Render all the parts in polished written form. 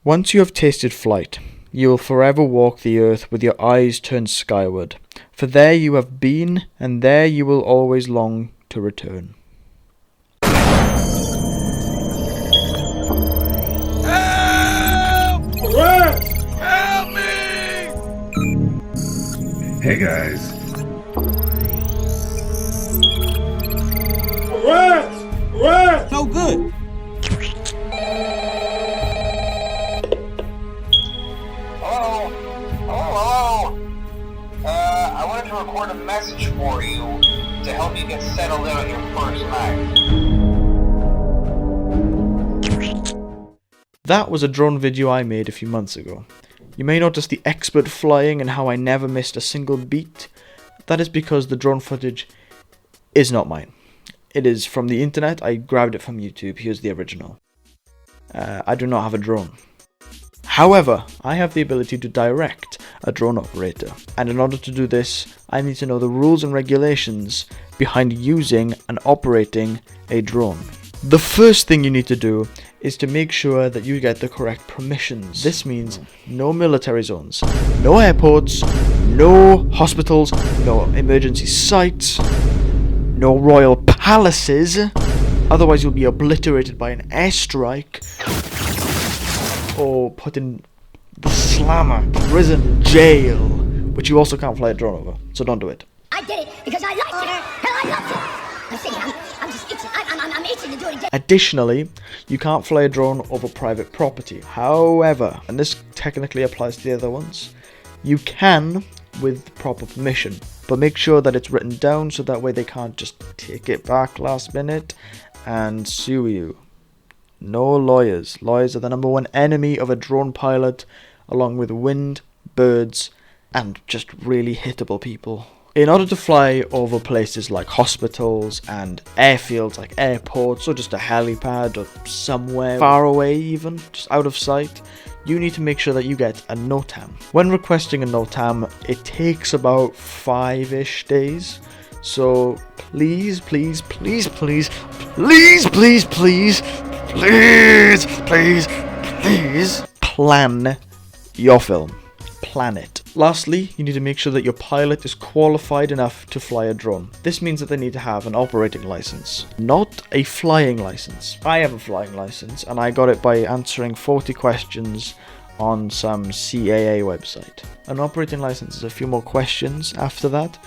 Once you have tasted flight, you will forever walk the earth with your eyes turned skyward, for there you have been, and there you will always long to return. Help! Help me! Hey guys. No good. Hello. I wanted to record a message for you to help you get settled in on your first night. That was a drone video I made a few months ago. You may notice the expert flying and how I never missed a single beat. That is because the drone footage is not mine. It is from the internet. I grabbed it from YouTube. Here's the original. I do not have a drone. However, I have the ability to direct a drone operator, and in order to do this, I need to know the rules and regulations behind using and operating a drone. The first thing you need to do is to make sure that you get the correct permissions. This means no military zones, no airports, no hospitals, no emergency sites, no royal palaces, otherwise you'll be obliterated by an airstrike or put in the slammer, prison, jail, which you also can't fly a drone over, so don't do it. I did it because I liked it. Hell, I loved it. I'm saying, I'm just itching. I'm itching to do it again. Additionally, you can't fly a drone over private property. However, and this technically applies to the other ones, you can with proper permission, but make sure that it's written down so that way they can't just take it back last minute and sue you. No lawyers. Lawyers are the number one enemy of a drone pilot, along with wind, birds, and just really hittable people. In order to fly over places like hospitals and airfields like airports, or just a helipad or somewhere far away even, just out of sight, you need to make sure that you get a NOTAM. When requesting a NOTAM, it takes about 5-ish days. So please, please, please, please, please, please, please, please, please, please, plan your film. Plan it. Lastly, you need to make sure that your pilot is qualified enough to fly a drone. This means that they need to have an operating license, not a flying license. I have a flying license, and I got it by answering 40 questions on some CAA website. An operating license is a few more questions after that,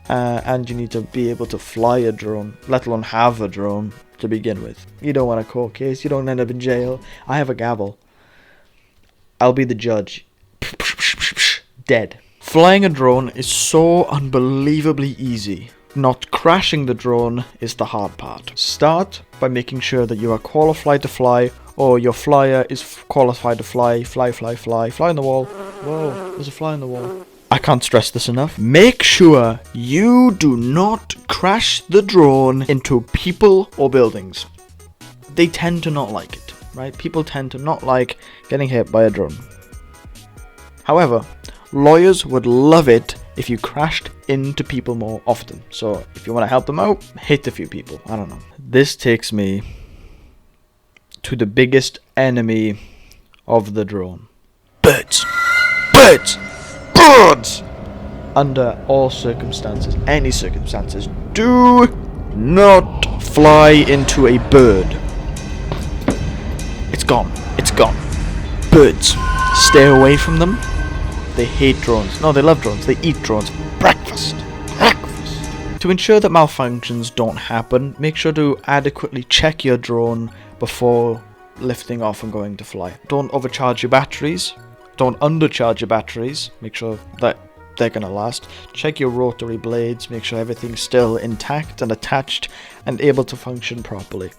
and you need to be able to fly a drone, let alone have a drone to begin with. You don't want a court case, you don't end up in jail. I have a gavel. I'll be the judge. Dead. Flying a drone is so unbelievably easy. Not crashing the drone is the hard part. Start by making sure that you are qualified to fly, or your flyer is qualified to fly on the wall. Whoa, there's a fly on the wall. I can't stress this enough. Make sure you do not crash the drone into people or buildings. They tend to not like it, right? People tend to not like getting hit by a drone. However, lawyers would love it if you crashed into people more often. So if you want to help them out, hit a few people. I don't know. This takes me to the biggest enemy of the drone. Birds! Birds! Birds! Under all circumstances, any circumstances, do not fly into a bird. It's gone. It's gone. Birds. Stay away from them. They hate drones. No, they love drones. They eat drones. Breakfast. To ensure that malfunctions don't happen, make sure to adequately check your drone before lifting off and going to fly. Don't overcharge your batteries. Don't undercharge your batteries. Make sure that they're going to last. Check your rotary blades. Make sure everything's still intact and attached and able to function properly.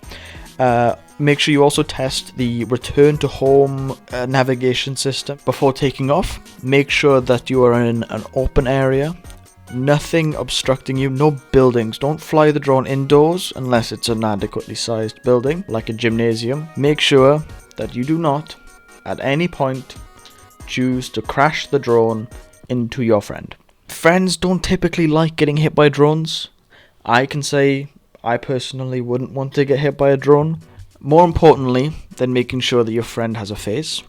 Make sure you also test the return to home navigation system before taking off. Make sure that you are in an open area, nothing obstructing you, no buildings. Don't fly the drone indoors unless it's an adequately sized building like a gymnasium. Make sure that you do not at any point choose to crash the drone into your friend. Friends don't typically like getting hit by drones. I can say I personally wouldn't want to get hit by a drone. More importantly than making sure that your friend has a face,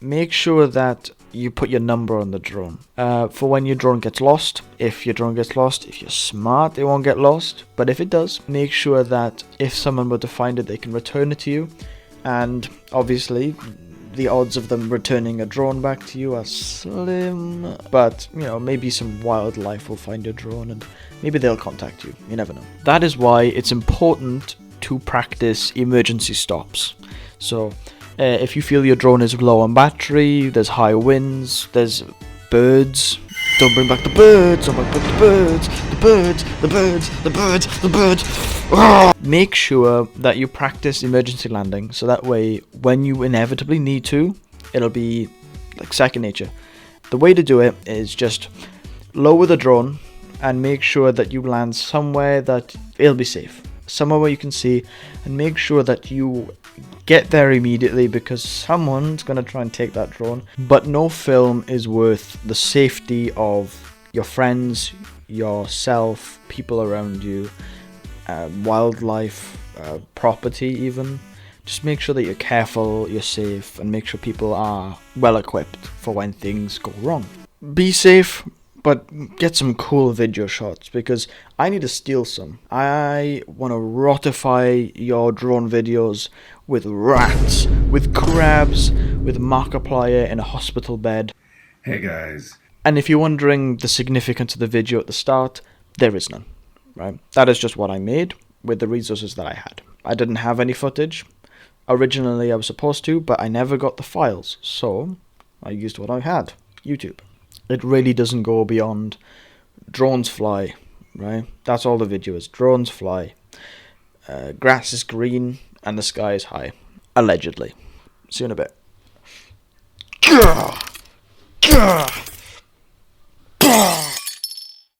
make sure that you put your number on the drone. For when your drone gets lost, if your drone gets lost, if you're smart, it won't get lost. But if it does, make sure that if someone were to find it, they can return it to you. And obviously, the odds of them returning a drone back to you are slim. But, you know, maybe some wildlife will find your drone and maybe they'll contact you. You never know. That is why it's important to practice emergency stops. So, if you feel your drone is low on battery, there's high winds, there's birds, don't bring back the birds, don't bring back the birds, the birds, the birds, the birds, the birds. Arrgh! Make sure that you practice emergency landing, so that way, when you inevitably need to, it'll be like second nature. The way to do it is just lower the drone and make sure that you land somewhere that it'll be safe. Somewhere where you can see, and make sure that you get there immediately because someone's going to try and take that drone. But no film is worth the safety of your friends, yourself, people around you, wildlife, property even. Just make sure that you're careful, you're safe, and make sure people are well equipped for when things go wrong. Be safe, but get some cool video shots because I need to steal some. I want to rotify your drone videos with rats, with crabs, with Markiplier in a hospital bed. Hey guys. And if you're wondering the significance of the video at the start, there is none, right? That is just what I made with the resources that I had. I didn't have any footage. Originally I was supposed to, but I never got the files, so I used what I had, YouTube. It really doesn't go beyond drones fly, right? That's all the video is. Drones fly. Grass is green and the sky is high. Allegedly. See you in a bit. Gah! Gah!